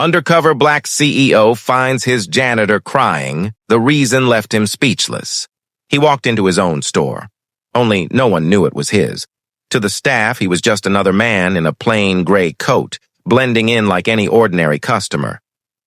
Undercover black CEO finds his janitor crying. The reason left him speechless. He walked into his own store. Only no one knew it was his. To the staff, he was just another man in a plain gray coat, blending in like any ordinary customer.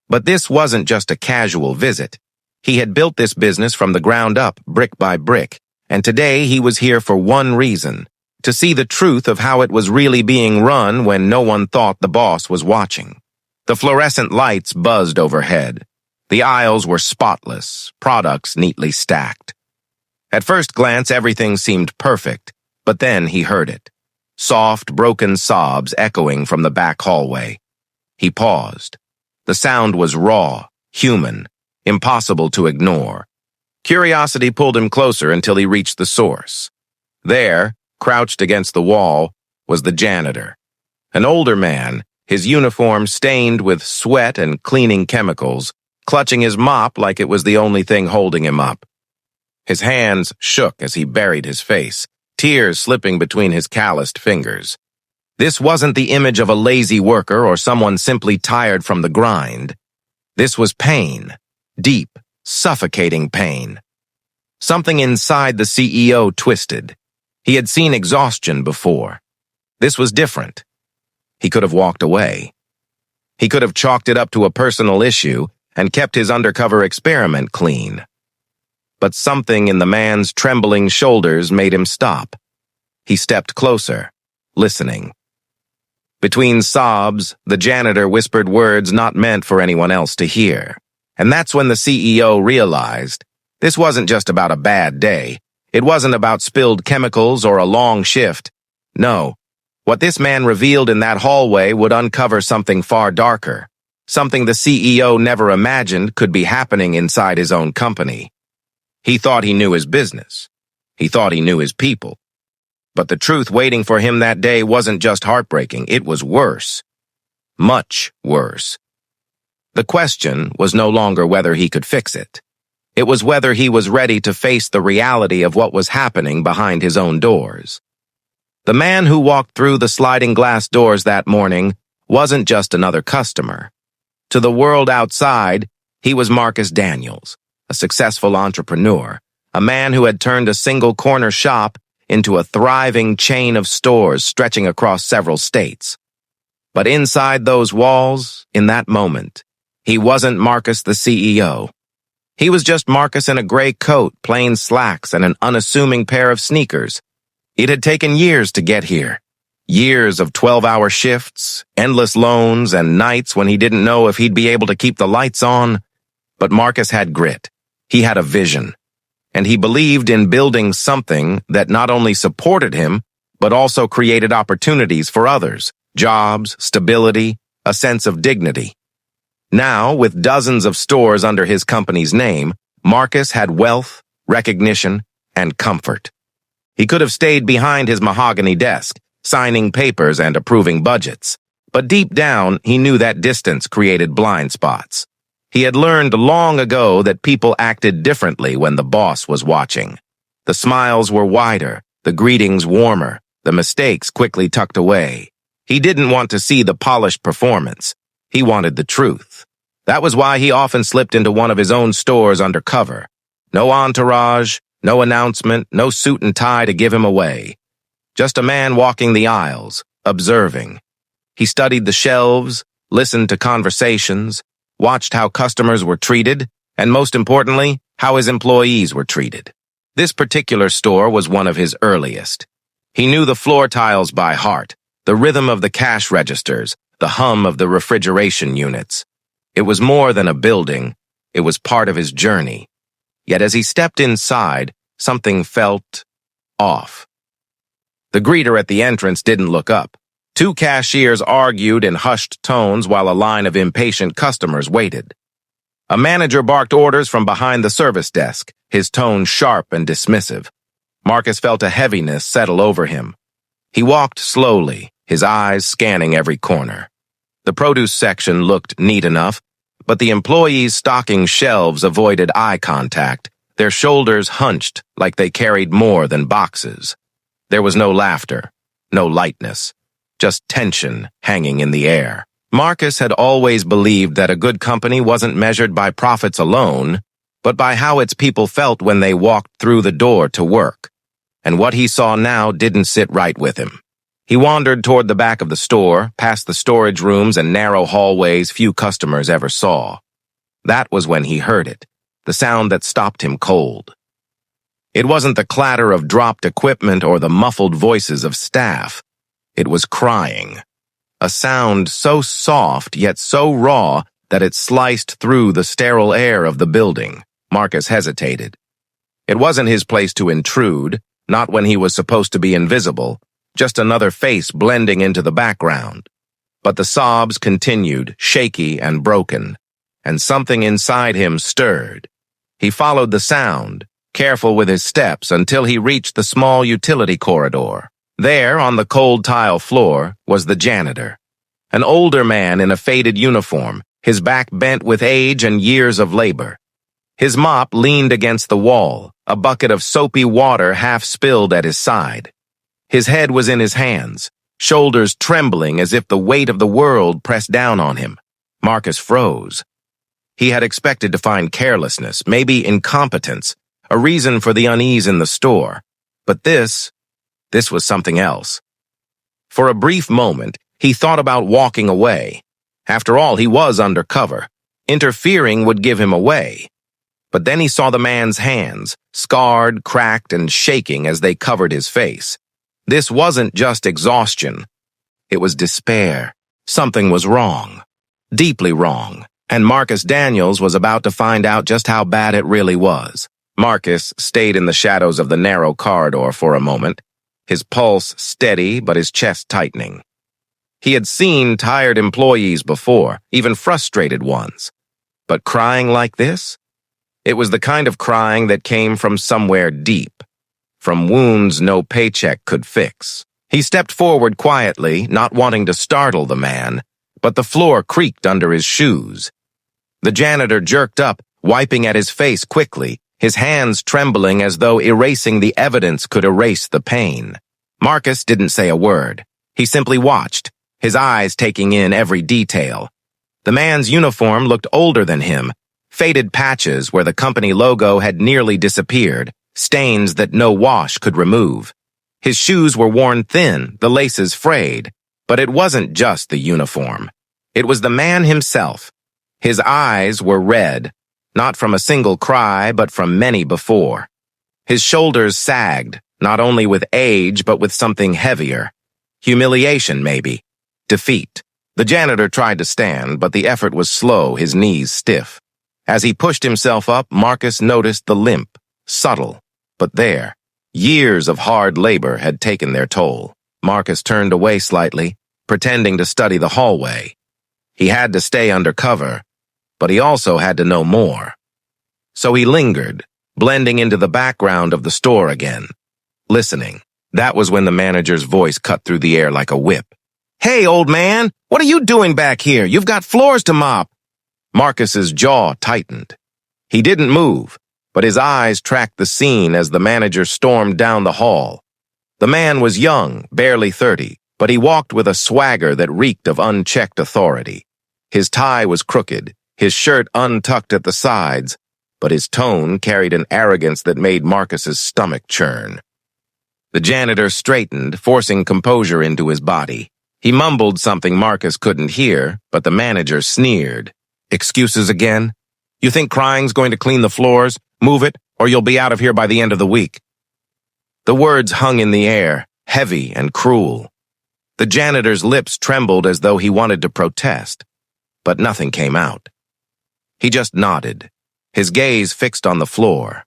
But this wasn't just a casual visit. He had built this business from the ground up, brick by brick, and today he was here for one reason: to see the truth of how it was really being run when no one thought the boss was watching. The fluorescent lights buzzed overhead. The aisles were spotless, products neatly stacked. At first glance, everything seemed perfect, but then he heard it. Soft, broken sobs echoing from the back hallway. He paused. The sound was raw, human, impossible to ignore. Curiosity pulled him closer until he reached the source. There, crouched against the wall, was the janitor. An older man, his uniform stained with sweat and cleaning chemicals, clutching his mop like it was the only thing holding him up. His hands shook as he buried his face, tears slipping between his calloused fingers. This wasn't the image of a lazy worker or someone simply tired from the grind. This was pain, deep, suffocating pain. Something inside the CEO twisted. He had seen exhaustion before. This was different. He could have walked away. He could have chalked it up to a personal issue and kept his undercover experiment clean. But something in the man's trembling shoulders made him stop. He stepped closer, listening. Between sobs, the janitor whispered words not meant for anyone else to hear. And that's when the CEO realized this wasn't just about a bad day. It wasn't about spilled chemicals or a long shift. No, what this man revealed in that hallway would uncover something far darker, something the CEO never imagined could be happening inside his own company. He thought he knew his business. He thought he knew his people. But the truth waiting for him that day wasn't just heartbreaking, it was worse. Much worse. The question was no longer whether he could fix it. It was whether he was ready to face the reality of what was happening behind his own doors. The man who walked through the sliding glass doors that morning wasn't just another customer. To the world outside, he was Marcus Daniels, a successful entrepreneur, a man who had turned a single corner shop into a thriving chain of stores stretching across several states. But inside those walls, in that moment, he wasn't Marcus the CEO. He was just Marcus in a gray coat, plain slacks, and an unassuming pair of sneakers. It had taken years to get here. Years of 12-hour shifts, endless loans, and nights when he didn't know if he'd be able to keep the lights on. But Marcus had grit. He had a vision. And he believed in building something that not only supported him, but also created opportunities for others, jobs, stability, a sense of dignity. Now, with dozens of stores under his company's name, Marcus had wealth, recognition, and comfort. He could have stayed behind his mahogany desk, signing papers and approving budgets. But deep down, he knew that distance created blind spots. He had learned long ago that people acted differently when the boss was watching. The smiles were wider, the greetings warmer, the mistakes quickly tucked away. He didn't want to see the polished performance. He wanted the truth. That was why he often slipped into one of his own stores undercover. No entourage, no announcement, no suit and tie to give him away. Just a man walking the aisles, observing. He studied the shelves, listened to conversations, watched how customers were treated, and most importantly, how his employees were treated. This particular store was one of his earliest. He knew the floor tiles by heart, the rhythm of the cash registers, the hum of the refrigeration units. It was more than a building, it was part of his journey. Yet as he stepped inside, something felt off. The greeter at the entrance didn't look up. Two cashiers argued in hushed tones while a line of impatient customers waited. A manager barked orders from behind the service desk, his tone sharp and dismissive. Marcus felt a heaviness settle over him. He walked slowly, his eyes scanning every corner. The produce section looked neat enough, but the employees stocking shelves avoided eye contact, their shoulders hunched like they carried more than boxes. There was no laughter, no lightness. Just tension hanging in the air. Marcus had always believed that a good company wasn't measured by profits alone, but by how its people felt when they walked through the door to work. And what he saw now didn't sit right with him. He wandered toward the back of the store, past the storage rooms and narrow hallways few customers ever saw. That was when he heard it, the sound that stopped him cold. It wasn't the clatter of dropped equipment or the muffled voices of staff. It was crying. A sound so soft yet so raw that it sliced through the sterile air of the building. Marcus hesitated. It wasn't his place to intrude, not when he was supposed to be invisible, just another face blending into the background. But the sobs continued, shaky and broken, and something inside him stirred. He followed the sound, careful with his steps, until he reached the small utility corridor. There, on the cold tile floor, was the janitor. An older man in a faded uniform, his back bent with age and years of labor. His mop leaned against the wall, a bucket of soapy water half spilled at his side. His head was in his hands, shoulders trembling as if the weight of the world pressed down on him. Marcus froze. He had expected to find carelessness, maybe incompetence, a reason for the unease in the store. But this was something else. For a brief moment, he thought about walking away. After all, he was undercover. Interfering would give him away. But then he saw the man's hands, scarred, cracked, and shaking as they covered his face. This wasn't just exhaustion. It was despair. Something was wrong. Deeply wrong. And Marcus Daniels was about to find out just how bad it really was. Marcus stayed in the shadows of the narrow corridor for a moment, his pulse steady but his chest tightening. He had seen tired employees before, even frustrated ones. But crying like this? It was the kind of crying that came from somewhere deep, from wounds no paycheck could fix. He stepped forward quietly, not wanting to startle the man, but the floor creaked under his shoes. The janitor jerked up, wiping at his face quickly, his hands trembling as though erasing the evidence could erase the pain. Marcus didn't say a word. He simply watched, his eyes taking in every detail. The man's uniform looked older than him, faded patches where the company logo had nearly disappeared, stains that no wash could remove. His shoes were worn thin, the laces frayed, but it wasn't just the uniform. It was the man himself. His eyes were red, not from a single cry, but from many before. His shoulders sagged, not only with age, but with something heavier. Humiliation, maybe. Defeat. The janitor tried to stand, but the effort was slow, his knees stiff. As he pushed himself up, Marcus noticed the limp, subtle, but there. Years of hard labor had taken their toll. Marcus turned away slightly, pretending to study the hallway. He had to stay undercover, but he also had to know more. So he lingered, blending into the background of the store again. Listening. That was when the manager's voice cut through the air like a whip. "Hey, old man, what are you doing back here? You've got floors to mop." Marcus's jaw tightened. He didn't move, but his eyes tracked the scene as the manager stormed down the hall. The man was young, barely 30, but he walked with a swagger that reeked of unchecked authority. His tie was crooked, his shirt untucked at the sides, but his tone carried an arrogance that made Marcus's stomach churn. The janitor straightened, forcing composure into his body. He mumbled something Marcus couldn't hear, but the manager sneered. "Excuses again? You think crying's going to clean the floors? Move it, or you'll be out of here by the end of the week." The words hung in the air, heavy and cruel. The janitor's lips trembled as though he wanted to protest, but nothing came out. He just nodded, his gaze fixed on the floor,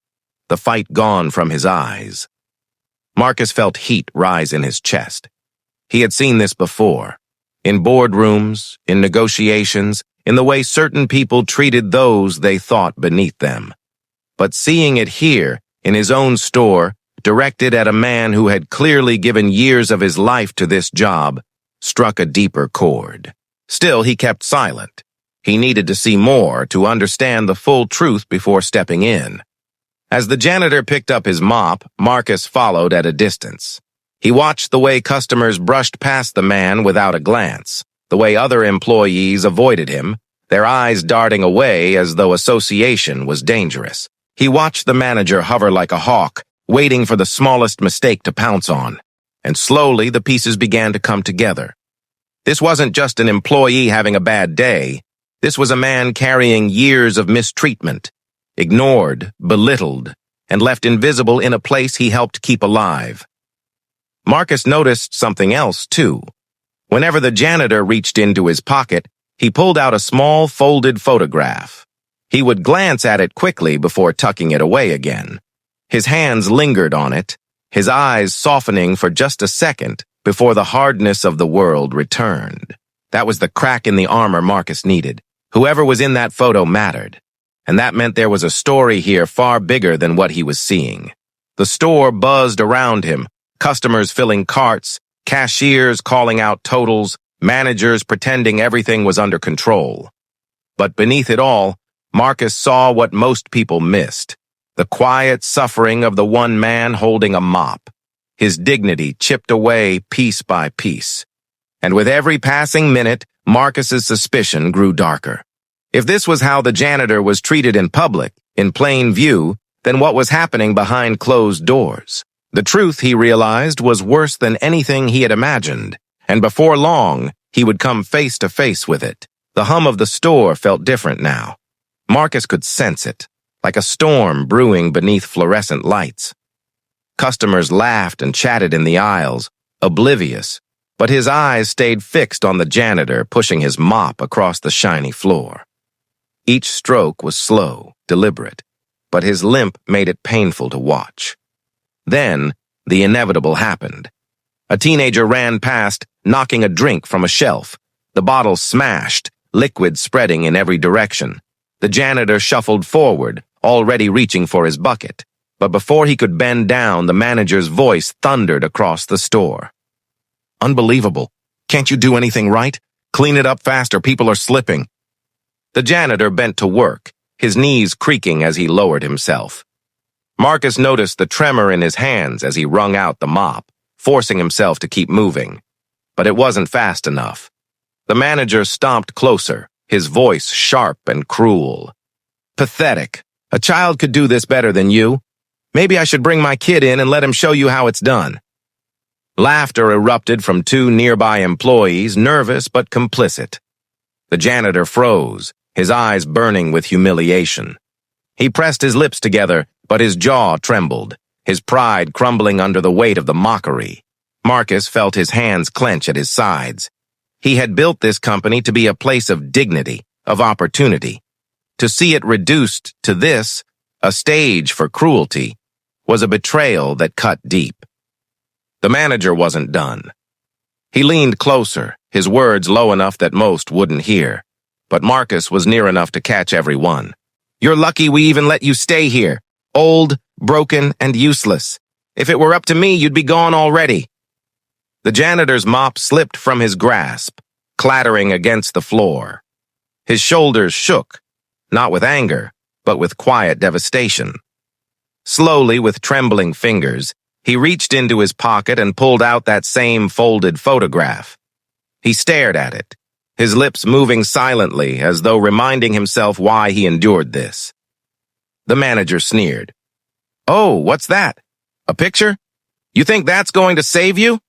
the fight gone from his eyes. Marcus felt heat rise in his chest. He had seen this before, in boardrooms, in negotiations, in the way certain people treated those they thought beneath them. But seeing it here, in his own store, directed at a man who had clearly given years of his life to this job, struck a deeper chord. Still, he kept silent. He needed to see more to understand the full truth before stepping in. As the janitor picked up his mop, Marcus followed at a distance. He watched the way customers brushed past the man without a glance. the way other employees avoided him, their eyes darting away as though association was dangerous. He watched the manager hover like a hawk, waiting for the smallest mistake to pounce on, and slowly the pieces began to come together. This wasn't just an employee having a bad day. This was a man carrying years of mistreatment, ignored, belittled, and left invisible in a place he helped keep alive. Marcus noticed something else, too. Whenever the janitor reached into his pocket, he pulled out a small folded photograph. He would glance at it quickly before tucking it away again. His hands lingered on it, his eyes softening for just a second before the hardness of the world returned. That was the crack in the armor Marcus needed. Whoever was in that photo mattered, and that meant there was a story here far bigger than what he was seeing. The store buzzed around him, customers filling carts, cashiers calling out totals, managers pretending everything was under control. But beneath it all, Marcus saw what most people missed, the quiet suffering of the one man holding a mop, his dignity chipped away piece by piece. And with every passing minute, Marcus's suspicion grew darker. If this was how the janitor was treated in public, in plain view, then what was happening behind closed doors? The truth, he realized, was worse than anything he had imagined, and before long, he would come face to face with it. The hum of the store felt different now. Marcus could sense it, like a storm brewing beneath fluorescent lights. Customers laughed and chatted in the aisles, oblivious, but his eyes stayed fixed on the janitor pushing his mop across the shiny floor. Each stroke was slow, deliberate, but his limp made it painful to watch. Then, the inevitable happened. A teenager ran past, knocking a drink from a shelf. The bottle smashed, liquid spreading in every direction. The janitor shuffled forward, already reaching for his bucket. But before he could bend down, the manager's voice thundered across the store. "Unbelievable. Can't you do anything right? Clean it up faster, people are slipping." The janitor bent to work, his knees creaking as he lowered himself. Marcus noticed the tremor in his hands as he wrung out the mop, forcing himself to keep moving. But it wasn't fast enough. The manager stomped closer, his voice sharp and cruel. "Pathetic. A child could do this better than you. Maybe I should bring my kid in and let him show you how it's done." Laughter erupted from two nearby employees, nervous but complicit. The janitor froze, his eyes burning with humiliation. He pressed his lips together, but his jaw trembled, his pride crumbling under the weight of the mockery. Marcus felt his hands clench at his sides. He had built this company to be a place of dignity, of opportunity. To see it reduced to this, a stage for cruelty, was a betrayal that cut deep. The manager wasn't done. He leaned closer, his words low enough that most wouldn't hear. But Marcus was near enough to catch every one. "You're lucky we even let you stay here. Old, broken, and useless. If it were up to me, you'd be gone already." The janitor's mop slipped from his grasp, clattering against the floor. His shoulders shook, not with anger, but with quiet devastation. Slowly, with trembling fingers, he reached into his pocket and pulled out that same folded photograph. He stared at it, his lips moving silently as though reminding himself why he endured this. The manager sneered. "Oh, what's that? A picture? You think that's going to save you?"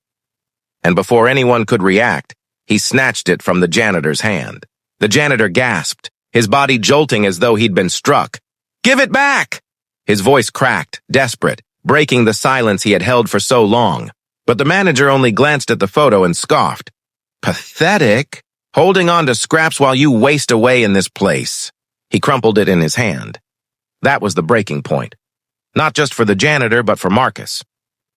And before anyone could react, he snatched it from the janitor's hand. The janitor gasped, his body jolting as though he'd been struck. "Give it back!" His voice cracked, desperate, breaking the silence he had held for so long. But the manager only glanced at the photo and scoffed. "Pathetic? Holding on to scraps while you waste away in this place." He crumpled it in his hand. That was the breaking point. Not just for the janitor, but for Marcus.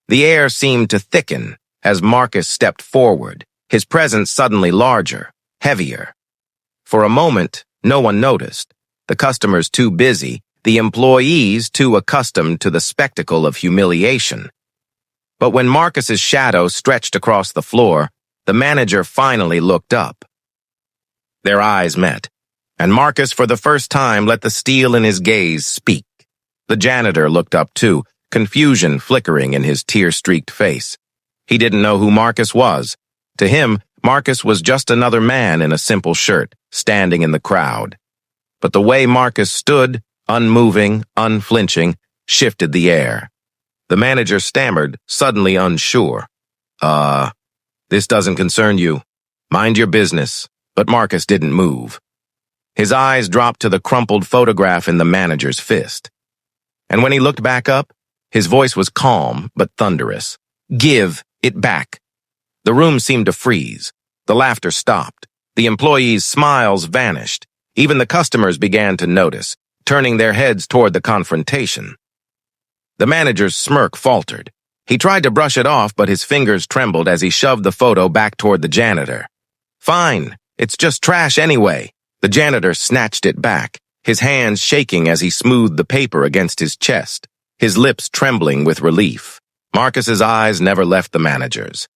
The air seemed to thicken as Marcus stepped forward, his presence suddenly larger, heavier. For a moment, no one noticed. The customers too busy, the employees too accustomed to the spectacle of humiliation. But when Marcus's shadow stretched across the floor, the manager finally looked up. Their eyes met, and Marcus for the first time let the steel in his gaze speak. The janitor looked up too, confusion flickering in his tear-streaked face. He didn't know who Marcus was. To him, Marcus was just another man in a simple shirt, standing in the crowd. But the way Marcus stood, unmoving, unflinching, shifted the air. The manager stammered, suddenly unsure. This doesn't concern you. Mind your business." But Marcus didn't move. His eyes dropped to the crumpled photograph in the manager's fist. And when he looked back up, his voice was calm but thunderous. "Give it back." The room seemed to freeze. The laughter stopped. The employees' smiles vanished. Even the customers began to notice, turning their heads toward the confrontation. The manager's smirk faltered. He tried to brush it off, but his fingers trembled as he shoved the photo back toward the janitor. "Fine, it's just trash anyway." The janitor snatched it back, his hands shaking as he smoothed the paper against his chest, his lips trembling with relief. Marcus's eyes never left the manager's.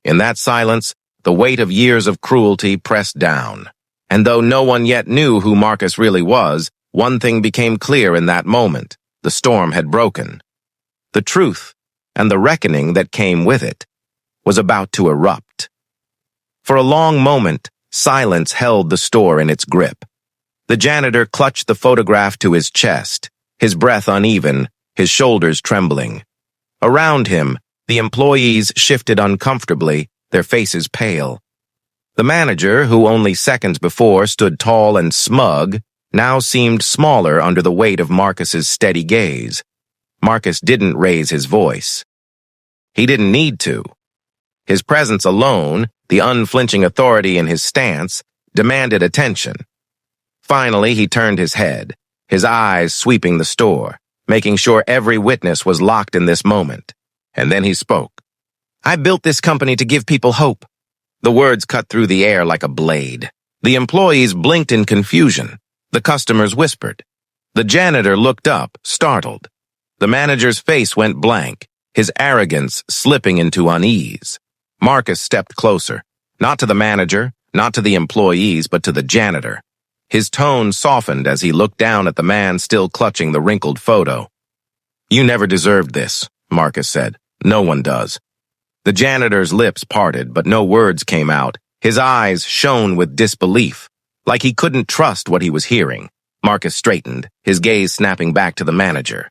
In that silence, the weight of years of cruelty pressed down. And though no one yet knew who Marcus really was, one thing became clear in that moment. The storm had broken. The truth, and the reckoning that came with it, was about to erupt. For a long moment, silence held the store in its grip. The janitor clutched the photograph to his chest, his breath uneven, his shoulders trembling. Around him, the employees shifted uncomfortably, their faces pale. The manager, who only seconds before stood tall and smug, now seemed smaller under the weight of Marcus's steady gaze. Marcus didn't raise his voice. He didn't need to. His presence alone, the unflinching authority in his stance, demanded attention. Finally, he turned his head, his eyes sweeping the store, making sure every witness was locked in this moment. And then he spoke. "I built this company to give people hope." The words cut through the air like a blade. The employees blinked in confusion. The customers whispered. The janitor looked up, startled. The manager's face went blank, his arrogance slipping into unease. Marcus stepped closer, not to the manager, not to the employees, but to the janitor. His tone softened as he looked down at the man still clutching the wrinkled photo. "You never deserved this," Marcus said. "No one does." The janitor's lips parted, but no words came out. His eyes shone with disbelief, like he couldn't trust what he was hearing. Marcus straightened, his gaze snapping back to the manager.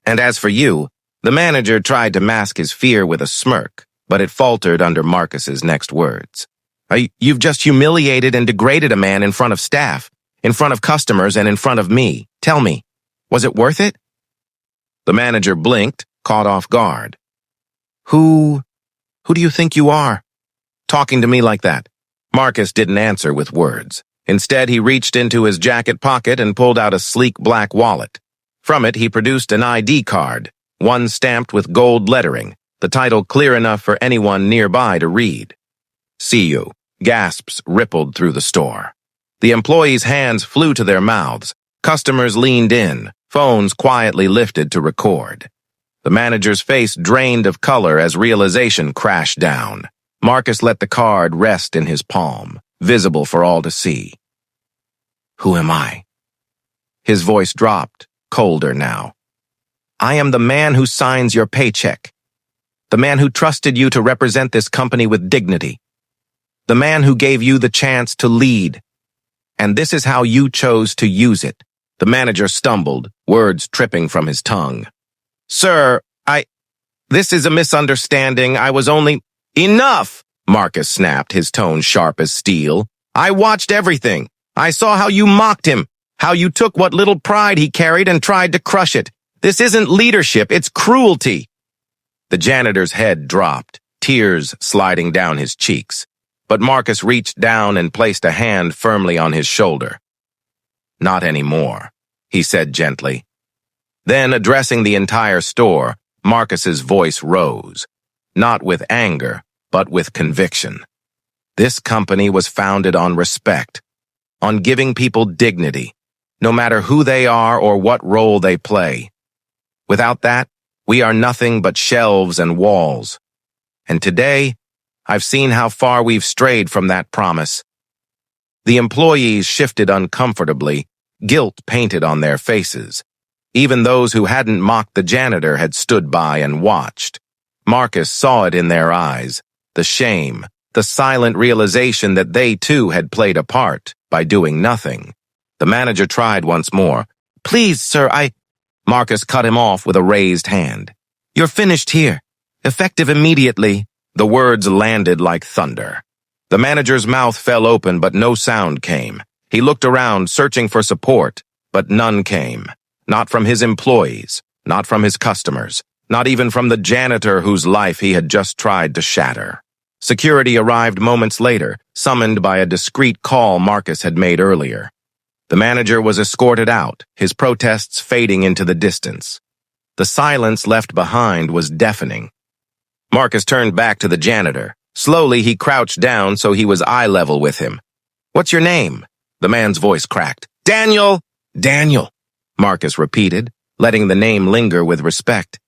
"And as for you," the manager tried to mask his fear with a smirk, but it faltered under Marcus's next words. "You've just humiliated and degraded a man in front of staff, in front of customers, and in front of me. Tell me, was it worth it?" The manager blinked, caught off guard. Who do you think you are? Talking to me like that?" Marcus didn't answer with words. Instead, he reached into his jacket pocket and pulled out a sleek black wallet. From it, he produced an ID card, one stamped with gold lettering, the title clear enough for anyone nearby to read. "See you." Gasps rippled through the store. The employees' hands flew to their mouths. Customers leaned in, phones quietly lifted to record. The manager's face drained of color as realization crashed down. Marcus let the card rest in his palm, visible for all to see. "Who am I?" His voice dropped, colder now. "I am the man who signs your paycheck. The man who trusted you to represent this company with dignity. The man who gave you the chance to lead. And this is how you chose to use it." The manager stumbled, words tripping from his tongue. "Sir, this is a misunderstanding. I was only—" "Enough!" Marcus snapped, his tone sharp as steel. "I watched everything. I saw how you mocked him, how you took what little pride he carried and tried to crush it. This isn't leadership, it's cruelty." The janitor's head dropped, tears sliding down his cheeks. But Marcus reached down and placed a hand firmly on his shoulder. "Not anymore," he said gently. Then, addressing the entire store, Marcus's voice rose, not with anger, but with conviction. This company was founded on respect, on giving people dignity, no matter who they are or what role they play. Without that, we are nothing but shelves and walls. And today, I've seen how far we've strayed from that promise. The employees shifted uncomfortably, guilt painted on their faces. Even those who hadn't mocked the janitor had stood by and watched. Marcus saw it in their eyes, the shame, the silent realization that they too had played a part by doing nothing. The manager tried once more. "Please, sir, Marcus cut him off with a raised hand. "You're finished here. Effective immediately." The words landed like thunder. The manager's mouth fell open, but no sound came. He looked around, searching for support, but none came. Not from his employees, not from his customers, not even from the janitor whose life he had just tried to shatter. Security arrived moments later, summoned by a discreet call Marcus had made earlier. The manager was escorted out, his protests fading into the distance. The silence left behind was deafening. Marcus turned back to the janitor. Slowly, he crouched down so he was eye level with him. "What's your name?" The man's voice cracked. "Daniel!" "Daniel," Marcus repeated, letting the name linger with respect.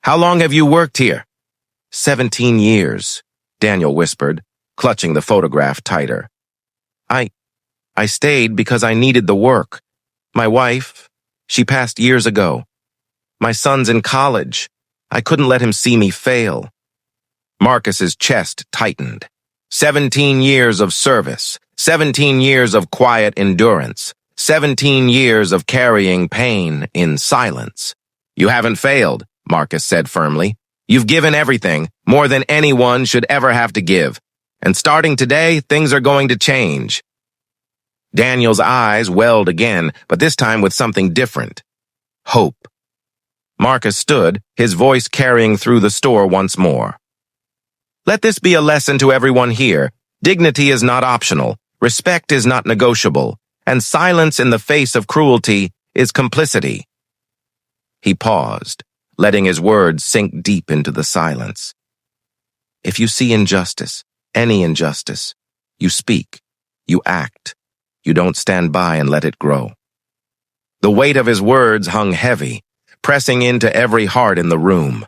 "How long have you worked here?" 17 years, Daniel whispered, clutching the photograph tighter. I stayed because I needed the work. My wife, she passed years ago. My son's in college. I couldn't let him see me fail." Marcus's chest tightened. 17 years of service, 17 years of quiet endurance, 17 years of carrying pain in silence. "You haven't failed," Marcus said firmly. "You've given everything, more than anyone should ever have to give. And starting today, things are going to change." Daniel's eyes welled again, but this time with something different. Hope. Marcus stood, his voice carrying through the store once more. "Let this be a lesson to everyone here. Dignity is not optional, respect is not negotiable, and silence in the face of cruelty is complicity." He paused, letting his words sink deep into the silence. "If you see injustice, any injustice, you speak, you act. You don't stand by and let it grow." The weight of his words hung heavy, pressing into every heart in the room.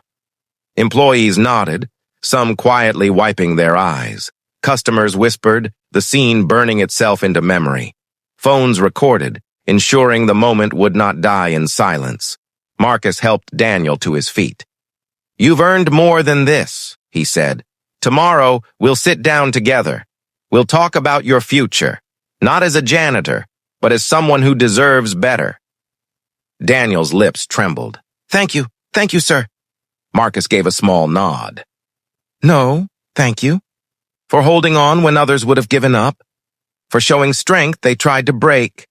Employees nodded, some quietly wiping their eyes. Customers whispered, the scene burning itself into memory. Phones recorded, ensuring the moment would not die in silence. Marcus helped Daniel to his feet. "You've earned more than this," he said. "Tomorrow, we'll sit down together. We'll talk about your future. Not as a janitor, but as someone who deserves better." Daniel's lips trembled. Thank you, sir." Marcus gave a small nod. "No, thank you. For holding on when others would have given up. For showing strength they tried to break."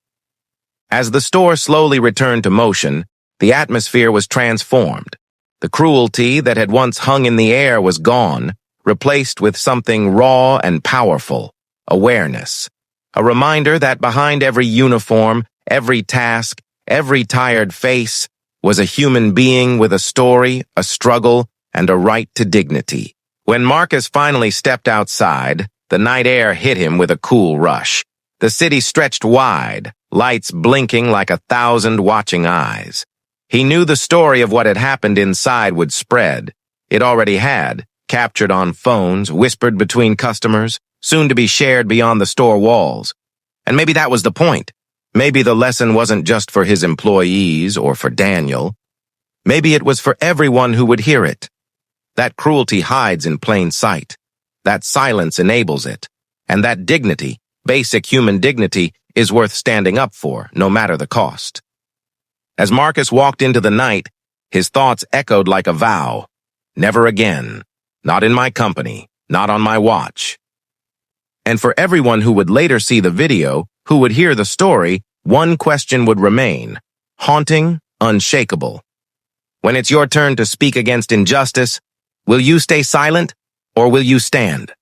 As the store slowly returned to motion, the atmosphere was transformed. The cruelty that had once hung in the air was gone, replaced with something raw and powerful, awareness. A reminder that behind every uniform, every task, every tired face was a human being with a story, a struggle, and a right to dignity. When Marcus finally stepped outside, the night air hit him with a cool rush. The city stretched wide, lights blinking like 1,000 watching eyes. He knew the story of what had happened inside would spread. It already had, captured on phones, whispered between customers, soon to be shared beyond the store walls. And maybe that was the point. Maybe the lesson wasn't just for his employees or for Daniel. Maybe it was for everyone who would hear it. That cruelty hides in plain sight. That silence enables it. And that dignity, basic human dignity, is worth standing up for, no matter the cost. As Marcus walked into the night, his thoughts echoed like a vow. Never again. Not in my company. Not on my watch. And for everyone who would later see the video, who would hear the story, one question would remain. Haunting, unshakable. When it's your turn to speak against injustice, will you stay silent or will you stand?